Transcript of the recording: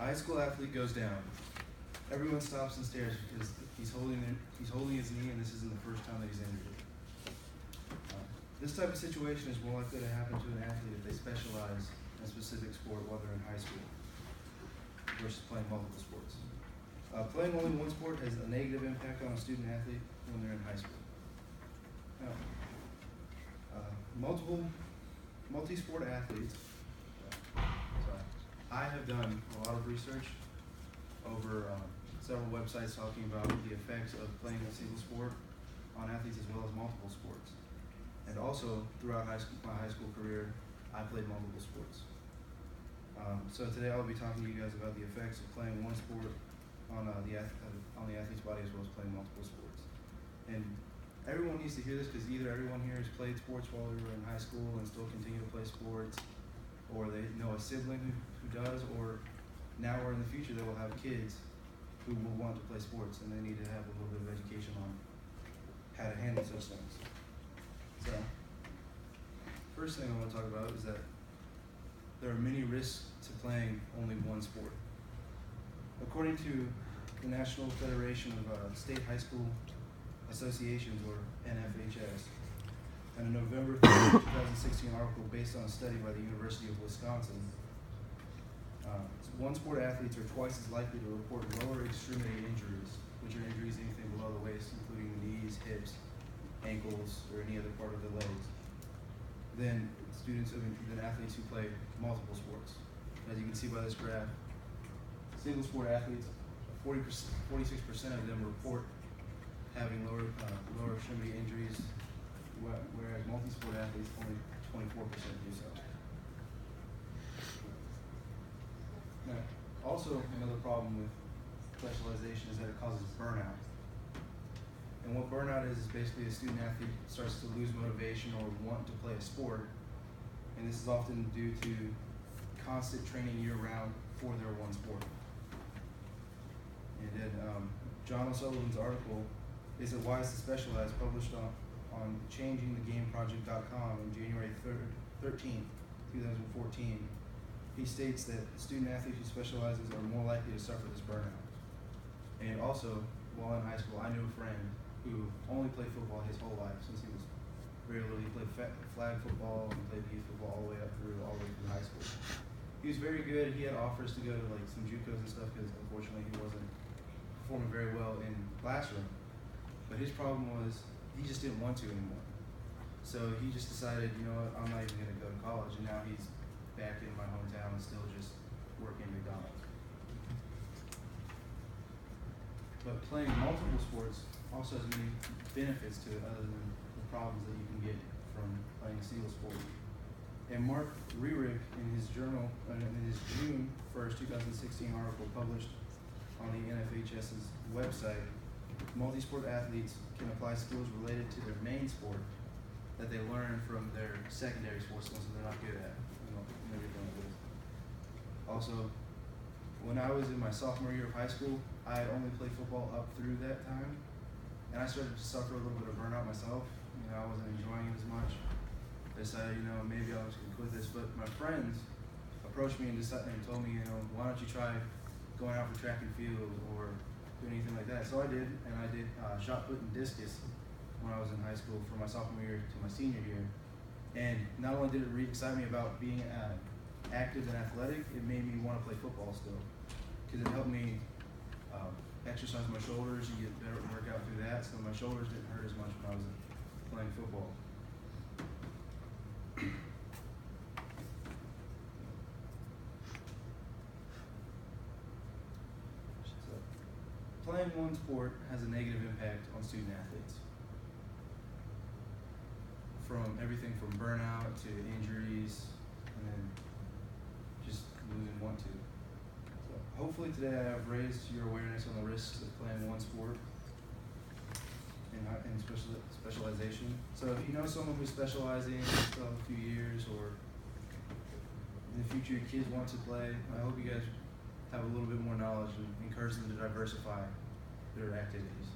A high school athlete goes down. Everyone stops and stares because he's holding his knee, and this isn't the first time that he's injured. This type of situation is more likely to happen to an athlete if they specialize in a specific sport while they're in high school versus playing multiple sports. Playing only one sport has a negative impact on a student athlete when they're in high school. Now, multi-sport athletes. I have done a lot of research over several websites talking about the effects of playing a single sport on athletes as well as multiple sports. And also, throughout my high school career, I played multiple sports. So today I'll be talking to you guys about the effects of playing one sport on the athlete's body as well as playing multiple sports. And everyone needs to hear this because either everyone here has played sports while they were in high school and still continue to play sports, or they know a sibling who does, or now or in the future they will have kids who will want to play sports and they need to have a little bit of education on how to handle such things. So, first thing I want to talk about is that there are many risks to playing only one sport. According to the National Federation of State High School Associations, or NFHS, in a November 2016 article based on a study by the University of Wisconsin, one-sport athletes are twice as likely to report lower extremity injuries, which are injuries anything below the waist, including the knees, hips, ankles, or any other part of the legs, than athletes who play multiple sports. As you can see by this graph, single sport athletes, 46% of them report having lower extremity injuries, whereas multi-sport athletes, only 24% do so. Now, also, another problem with specialization is that it causes burnout. And what burnout is basically a student athlete starts to lose motivation or want to play a sport, and this is often due to constant training year-round for their one sport. And then John O'Sullivan's article, Is It Wise to Specialize?, published on changingthegameproject.com on January 13th, 2014, he states that student athletes who specializes are more likely to suffer this burnout. And also, while in high school, I knew a friend who only played football his whole life since he was very little. He played flag football and played youth football all the way through high school. He was very good. He had offers to go to like some JUCOs and stuff because unfortunately he wasn't performing very well in classroom. But his problem was he just didn't want to anymore. So he just decided, you know what, I'm not even going to go to college, and now he's back in my hometown and still just working McDonald's. But playing multiple sports also has many benefits to it other than the problems that you can get from playing a single sport. And Mark Rerig, in his June 1st, 2016 article published on the NFHS's website, multi-sport athletes can apply skills related to their main sport that they learn from their secondary sports skills that they're not good at. Also, when I was in my sophomore year of high school, I only played football up through that time, and I started to suffer a little bit of burnout myself. You know, I wasn't enjoying it as much. I decided, you know, maybe I was going to quit this, but my friends approached me and told me, you know, why don't you try going out for track and field or do anything like that. So I did, and I did shot put and discus when I was in high school from my sophomore year to my senior year. And not only did it excite me about being active and athletic, it made me want to play football still, because it helped me exercise my shoulders and get better workout through that, so my shoulders didn't hurt as much when I was playing football. So, playing one sport has a negative impact on student athletes, from everything from burnout to injuries, and then just losing one to. So hopefully today I have raised your awareness on the risks of playing one sport and specialization. So if you know someone who's specializing in still a few years, or in the future your kids want to play, I hope you guys have a little bit more knowledge and encourage them to diversify their activities.